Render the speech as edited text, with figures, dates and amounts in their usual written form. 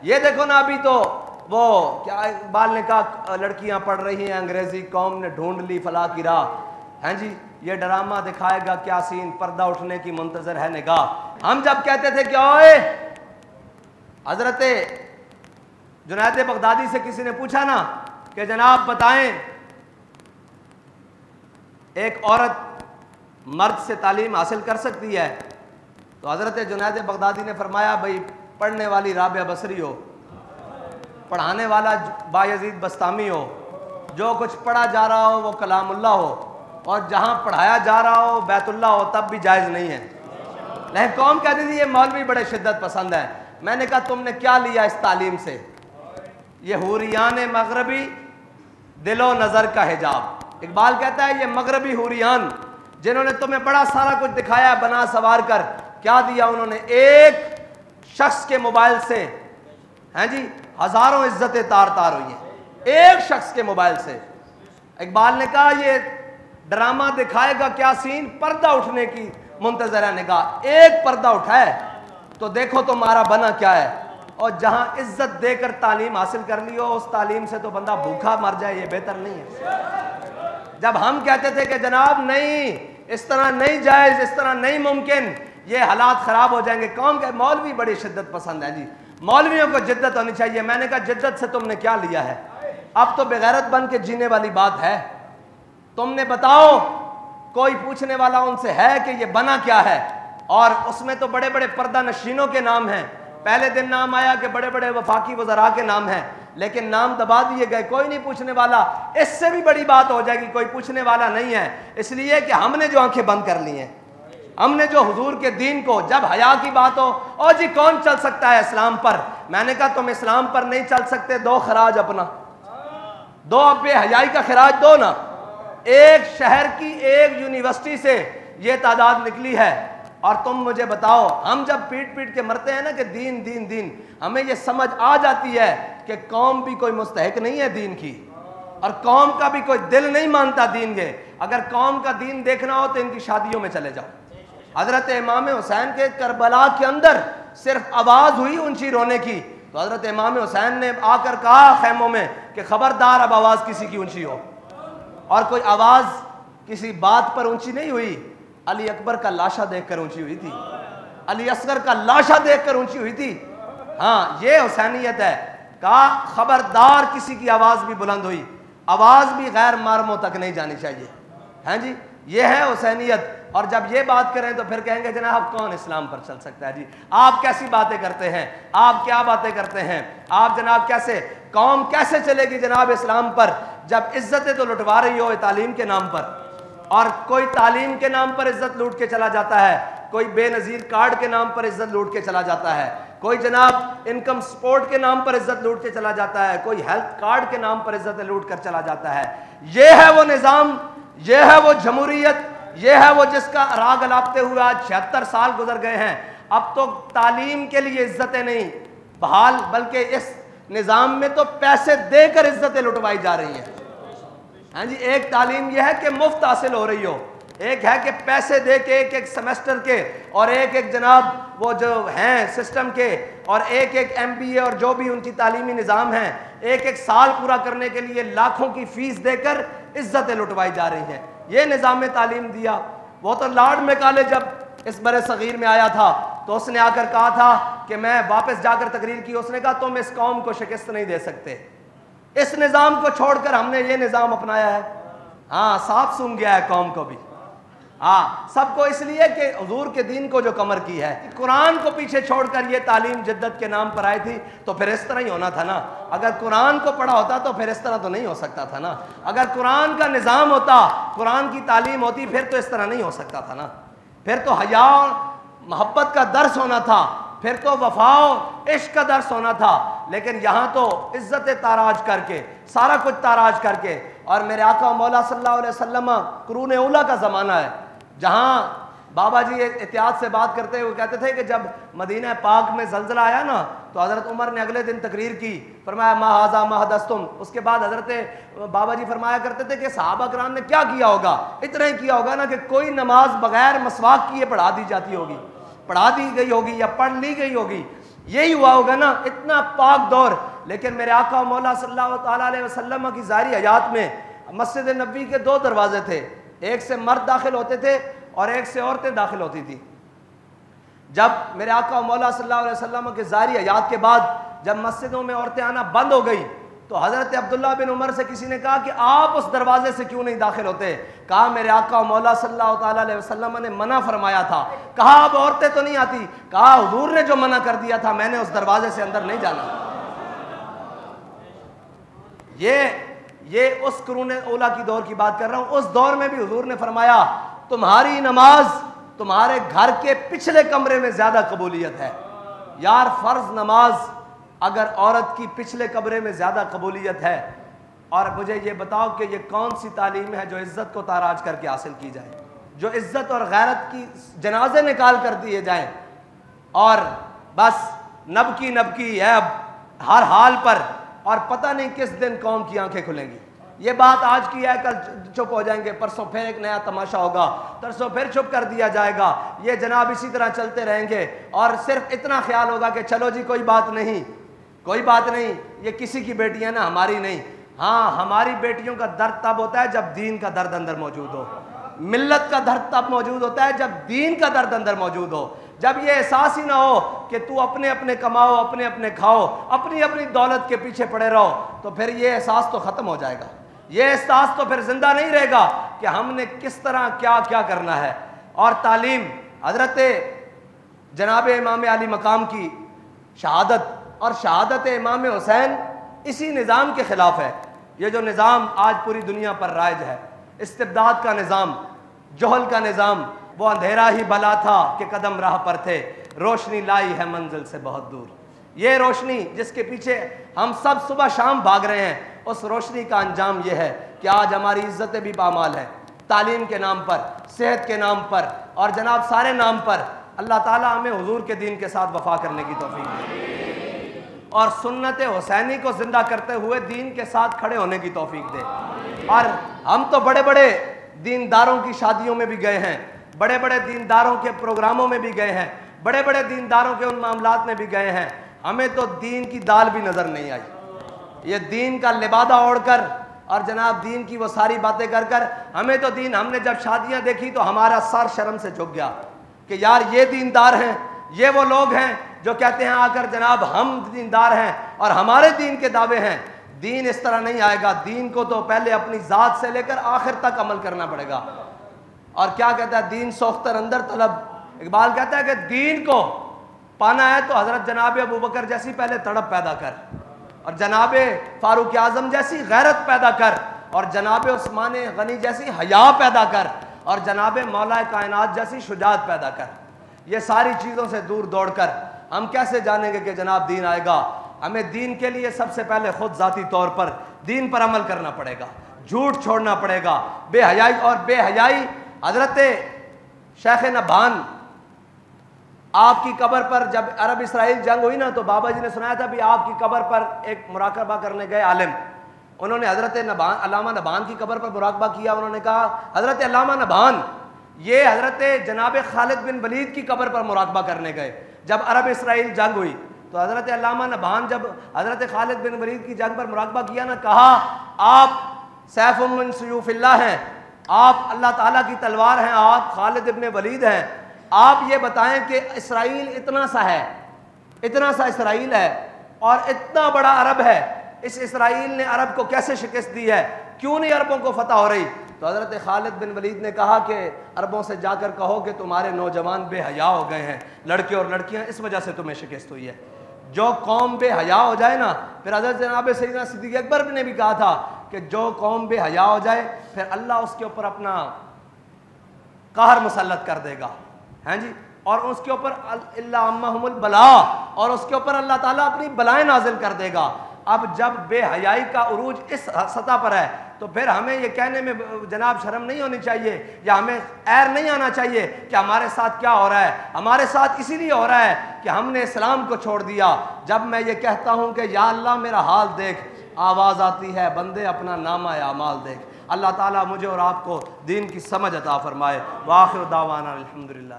یہ دیکھو نا ابھی تو وہ کیا اقبال نے کہا لڑکیاں پڑھ رہی ہیں انگریزی، قوم نے ڈھونڈ لی فلاح کی راہ. ہیں جی یہ ڈرامہ دکھائے گا کیا سین، پردہ اٹھنے کی منتظر ہے نگاہ. ہم جب کہتے تھے کہ اوئے حضرت جنید بغدادی سے کسی نے پوچھا نا کہ جناب بتائیں ایک عورت مرد سے تعلیم حاصل کر سکتی ہے، تو حضرت جنید بغدادی نے فرمایا بھئی پڑھنے والی رابعہ بصری ہو، پڑھانے والا بایزید بستامی ہو، جو کچھ پڑھا جا رہا ہو وہ کلام اللہ ہو، اور جہاں پڑھایا جا رہا ہو بیت اللہ ہو، تب بھی جائز نہیں ہے. لیکن قوم کہتی تھی یہ مولوی بڑے شدت پسند ہے. میں نے کہا تم نے کیا لیا اس تعلیم سے؟ یہ حوریان مغربی دل و نظر کا حجاب. اقبال کہتا ہے یہ مغربی حوریان جنہوں نے تمہیں بڑا سارا کچھ دکھایا بنا سوار کر، کیا دیا انہوں نے؟ ایک شخص کے موبائل سے ہیں جی ہزاروں عزتیں تار تار ہوئی ہیں، ایک شخص کے موبائل سے. اقبال نے کہا یہ ڈرامہ دکھائے گا کیا سین، پردہ اٹھنے کی منتظر ہے نگاہ. ایک پردہ اٹھائے تو دیکھو تمہارا بنا کیا ہے. اور جہاں عزت دے کر تعلیم حاصل کر لی ہو اس تعلیم سے تو بندہ بھوکا مر جائے، یہ بہتر نہیں ہے. جب ہم کہتے تھے کہ جناب نہیں اس طرح نہیں جائز، اس طرح نہیں ممکن، یہ حالات خراب ہو جائیں گے. قوم کے مولوی بڑی شدت پسند ہے جی، مولویوں کو جدت ہونی چاہیے. میں نے کہا جدت سے تم نے کیا لیا ہے؟ اب تو بغیرت بن کے جینے والی بات ہے. تم نے بتاؤ کوئی پوچھنے والا ان سے ہے کہ یہ بنا کیا ہے؟ اور اس میں تو بڑے بڑے پردہ نشینوں کے نام ہیں. پہلے دن نام آیا کہ بڑے بڑے وفاقی وزراء کے نام ہیں، لیکن نام دبا دیے گئے، کوئی نہیں پوچھنے والا. اس سے بھی بڑی بات ہو جائے گی کوئی پوچھنے والا نہیں ہے، اس لیے کہ ہم نے جو آنکھیں بند کر لی ہیں، ہم نے جو حضور کے دین کو، جب حیا کی بات ہو او جی کون چل سکتا ہے اسلام پر؟ میں نے کہا تم اسلام پر نہیں چل سکتے، دو خراج اپنا، دو بے حیائی کا خراج دو نا. ایک شہر کی ایک یونیورسٹی سے یہ تعداد نکلی ہے، اور تم مجھے بتاؤ ہم جب پیٹ پیٹ کے مرتے ہیں نا کہ دین دین دین، ہمیں یہ سمجھ آ جاتی ہے کہ قوم بھی کوئی مستحق نہیں ہے دین کی، اور قوم کا بھی کوئی دل نہیں مانتا دین کے. اگر قوم کا دین دیکھنا ہو تو ان کی شادیوں میں چلے جاؤ. حضرت امام حسین کے کربلا کے اندر صرف آواز ہوئی اونچی رونے کی تو حضرت امام حسین نے آ کر کہا خیموں میں کہ خبردار اب آواز کسی کی اونچی ہو. اور کوئی آواز کسی بات پر اونچی نہیں ہوئی، علی اکبر کا لاشا دیکھ کر اونچی ہوئی تھی، علی اصغر کا لاشا دیکھ کر اونچی ہوئی تھی. ہاں یہ حسینیت ہے. کہا خبردار کسی کی آواز بھی بلند ہوئی، آواز بھی غیر محرموں تک نہیں جانی چاہیے. ہیں جی یہ ہے حسینیت. اور جب یہ بات کریں تو پھر کہیں گے جناب کون اسلام پر چل سکتا ہے؟ جی آپ کیسی باتیں کرتے ہیں، آپ کیا باتیں کرتے ہیں، آپ جناب کیسے، قوم کیسے چلے گی جناب اسلام پر جب عزتیں تو لٹوا رہی ہو تعلیم کے نام پر؟ اور کوئی تعلیم کے نام پر عزت لوٹ کے چلا جاتا ہے، کوئی بے نظیر کارڈ کے نام پر عزت لوٹ کے چلا جاتا ہے، کوئی جناب انکم سپورٹ کے نام پر عزت لوٹ کے چلا جاتا ہے، کوئی ہیلتھ کارڈ کے نام پر عزت لوٹ کر چلا جاتا ہے. یہ ہے وہ نظام، یہ ہے وہ جمہوریت، یہ ہے وہ جس کا راگ الاپتے ہوئے آج 76 سال گزر گئے ہیں. اب تو تعلیم کے لیے عزتیں نہیں بحال، بلکہ اس نظام میں تو پیسے دے کر عزتیں لٹوائی جا رہی ہیں. ہاں جی ایک تعلیم یہ ہے کہ مفت حاصل ہو رہی ہو، ایک ہے کہ پیسے دے کے ایک ایک سیمسٹر کے، اور ایک ایک جناب وہ جو ہیں سسٹم کے، اور ایک ایک MBA اور جو بھی ان کی تعلیمی نظام ہیں، ایک ایک سال پورا کرنے کے لیے لاکھوں کی فیس دے کر عزتیں لٹوائی جا رہی ہیں. یہ نظام تعلیم دیا. وہ تو لارڈ میکالے جب اس برِ صغیر میں آیا تھا تو اس نے آ کر کہا تھا کہ میں واپس جا کر تقریر کی، اس نے کہا تم اس قوم کو شکست نہیں دے سکتے. اس نظام کو چھوڑ کر ہم نے یہ نظام اپنایا ہے. ہاں صاف سن گیا ہے قوم کو بھی، ہاں سب کو، اس لیے کہ حضور کے دین کو جو کمر کی ہے، قرآن کو پیچھے چھوڑ کر یہ تعلیم جدت کے نام پر آئی تھی تو پھر اس طرح ہی ہونا تھا نا. اگر قرآن کو پڑھا ہوتا تو پھر اس طرح تو نہیں ہو سکتا تھا نا. اگر قرآن کا نظام ہوتا، قرآن کی تعلیم ہوتی، پھر تو اس طرح نہیں ہو سکتا تھا نا. پھر تو حیا اور محبت کا درس ہونا تھا، پھر تو وفا و عشق کا درس ہونا تھا. لیکن یہاں تو عزت تاراج کر کے، سارا کچھ تاراج کر کے. اور میرے آقا مولا صلی اللہ علیہ وسلم قرون اولیٰ کا زمانہ ہے جہاں بابا جی احتیاط سے بات کرتے ہوئے کہتے تھے کہ جب مدینہ پاک میں زلزلہ آیا نا تو حضرت عمر نے اگلے دن تقریر کی، فرمایا ما ھذا ما حدثتم. اس کے بعد حضرت بابا جی فرمایا کرتے تھے کہ صحابہ کرام نے کیا کیا ہوگا؟ اتنا ہی کیا ہوگا نا کہ کوئی نماز بغیر مسواک کیے پڑھا دی جاتی ہوگی، پڑھا دی گئی ہوگی یا پڑھ لی گئی ہوگی. یہی ہوا ہوگا نا، اتنا پاک دور. لیکن میرے آقا و مولا صلی اللہ تعالیٰ علیہ وسلم کی ظاہری حیات میں مسجد نبوی کے 2 دروازے تھے، ایک سے مرد داخل ہوتے تھے اور ایک سے عورتیں داخل ہوتی تھی. جب میرے آقا و مولا صلی اللہ علیہ وسلم کے ظاہری حیات کے بعد جب مسجدوں میں عورتیں آنا بند ہو گئی تو حضرت عبداللہ بن عمر سے کسی نے کہا کہ آپ اس دروازے سے کیوں نہیں داخل ہوتے؟ کہا میرے آقا و مولا صلی اللہ تعالیٰ علیہ وسلم نے منع فرمایا تھا. کہا اب عورتیں تو نہیں آتی؟ کہا حضور نے جو منع کر دیا تھا میں نے اس دروازے سے اندر نہیں جانا. یہ اس قرون اولیٰ کی دور کی بات کر رہا ہوں. اس دور میں بھی حضور نے فرمایا تمہاری نماز تمہارے گھر کے پچھلے کمرے میں زیادہ قبولیت ہے. یار فرض نماز اگر عورت کی پچھلے کمرے میں زیادہ قبولیت ہے، اور مجھے یہ بتاؤ کہ یہ کون سی تعلیم ہے جو عزت کو تاراج کر کے حاصل کی جائے، جو عزت اور غیرت کی جنازے نکال کر دیے جائیں اور بس نبکی ہے اب ہر حال پر، اور پتہ نہیں کس دن قوم کی آنکھیں کھلیں گی. یہ بات آج کی ہے، کل چپ ہو جائیں گے، پرسوں پھر ایک نیا تماشا ہوگا، ترسوں پھر چپ کر دیا جائے گا. یہ جناب اسی طرح چلتے رہیں گے اور صرف اتنا خیال ہوگا کہ چلو جی کوئی بات نہیں، یہ کسی کی بیٹیاں نا ہماری نہیں. ہاں ہماری بیٹیوں کا درد تب ہوتا ہے جب دین کا درد اندر موجود ہو. ملت کا درد تب موجود ہوتا ہے جب دین کا درد اندر موجود ہو. جب یہ احساس ہی نہ ہو کہ تو اپنے کماؤ، اپنے کھاؤ، اپنی دولت کے پیچھے پڑے رہو، تو پھر یہ احساس تو ختم ہو جائے گا. یہ احساس تو پھر زندہ نہیں رہے گا کہ ہم نے کس طرح کیا کرنا ہے. اور تعلیم حضرت جناب امام علی مقام کی شہادت اور شہادت امام حسین اسی نظام کے خلاف ہے. یہ جو نظام آج پوری دنیا پر رائج ہے، استبداد کا نظام، جہل کا نظام، وہ اندھیرا ہی بھلا تھا کہ قدم راہ پر تھے، روشنی لائی ہے منزل سے بہت دور. یہ روشنی جس کے پیچھے ہم سب صبح شام بھاگ رہے ہیں، اس روشنی کا انجام یہ ہے کہ آج ہماری عزتیں بھی پامال ہیں. تعلیم کے نام پر، صحت کے نام پر اور جناب سارے نام پر. اللہ تعالیٰ ہمیں حضور کے دین کے ساتھ وفا کرنے کی توفیق دے اور سنت حسینی کو زندہ کرتے ہوئے دین کے ساتھ کھڑے ہونے کی توفیق دے. اور ہم تو بڑے بڑے دینداروں کی شادیوں میں بھی گئے ہیں، بڑے بڑے دینداروں کے پروگراموں میں بھی گئے ہیں، بڑے بڑے دینداروں کے ان معاملات میں بھی گئے ہیں. ہمیں تو دین کی دال بھی نظر نہیں آئی. یہ دین کا لبادہ اوڑھ کر اور جناب دین کی وہ ساری باتیں کر ہمیں تو دین، ہم نے جب شادیاں دیکھی تو ہمارا سر شرم سے جھک گیا کہ یار یہ دیندار ہیں، یہ وہ لوگ ہیں جو کہتے ہیں آ کر جناب ہم دیندار ہیں اور ہمارے دین کے دعوے ہیں. دین اس طرح نہیں آئے گا. دین کو تو پہلے اپنی ذات سے لے کر آخر تک عمل کرنا پڑے گا. اور کیا کہتا ہے دین سوختر اندر طلب. اقبال کہتا ہے کہ دین کو پانا ہے تو حضرت جناب ابو بکر جیسی پہلے تڑپ پیدا کر، اور جناب فاروق اعظم جیسی غیرت پیدا کر، اور جناب عثمان غنی جیسی حیا پیدا کر، اور جناب مولا کائنات جیسی شجاعت پیدا کر. یہ ساری چیزوں سے دور دوڑ کر ہم کیسے جانیں گے کہ جناب دین آئے گا؟ ہمیں دین کے لیے سب سے پہلے خود ذاتی طور پر دین پر عمل کرنا پڑے گا، جھوٹ چھوڑنا پڑے گا، بے حیائی. اور بے حیائی حضرت شیخ نبھان آپ کی قبر پر جب عرب اسرائیل جنگ ہوئی نا تو بابا جی نے سنایا تھا بھی آپ کی قبر پر ایک مراقبہ کرنے گئے عالم، انہوں نے حضرت علامہ نبھان کی قبر پر مراقبہ کیا. انہوں نے کہا حضرت علامہ نبھان یہ حضرت جناب خالد بن ولید کی قبر پر مراقبہ کرنے گئے جب عرب اسرائیل جنگ ہوئی. تو حضرت علامہ نبھان جب حضرت خالد بن ولید کی جنگ پر مراقبہ کیا نا، کہا آپ سیف من سیوف اللہ ہیں، آپ اللہ تعالیٰ کی تلوار ہیں، آپ خالد ابن ولید ہیں. آپ یہ بتائیں کہ اسرائیل اتنا سا اسرائیل ہے اور اتنا بڑا عرب ہے، اس اسرائیل نے عرب کو کیسے شکست دی ہے؟ کیوں نہیں عربوں کو فتح ہو رہی؟ تو حضرت خالد بن ولید نے کہا کہ عربوں سے جا کر کہو کہ تمہارے نوجوان بے حیا ہو گئے ہیں، لڑکے اور لڑکیاں، اس وجہ سے تمہیں شکست ہوئی ہے. جو قوم بے حیا ہو جائے نا، پھر حضرت جناب سیدنا صدیق اکبر نے بھی کہا تھا کہ جو قوم بے حیا ہو جائے پھر اللہ اس کے اوپر اپنا قہر مسلط کر دے گا. ہاں جی، اور اس کے اوپر اللہ عمہم البلا، اور اس کے اوپر اللہ تعالیٰ اپنی بلائیں نازل کر دے گا. اب جب بے حیائی کا عروج اس سطح پر ہے تو پھر ہمیں یہ کہنے میں جناب شرم نہیں ہونی چاہیے یا ہمیں عیر نہیں آنا چاہیے کہ ہمارے ساتھ کیا ہو رہا ہے. ہمارے ساتھ اسی لیے ہو رہا ہے کہ ہم نے اسلام کو چھوڑ دیا. جب میں یہ کہتا ہوں کہ یا اللہ میرا حال دیکھ، آواز آتی ہے بندے اپنا نامہ اعمال دیکھ. اللہ تعالیٰ مجھے اور آپ کو دین کی سمجھ عطا فرمائے. وآخر دعوانا الحمدللہ.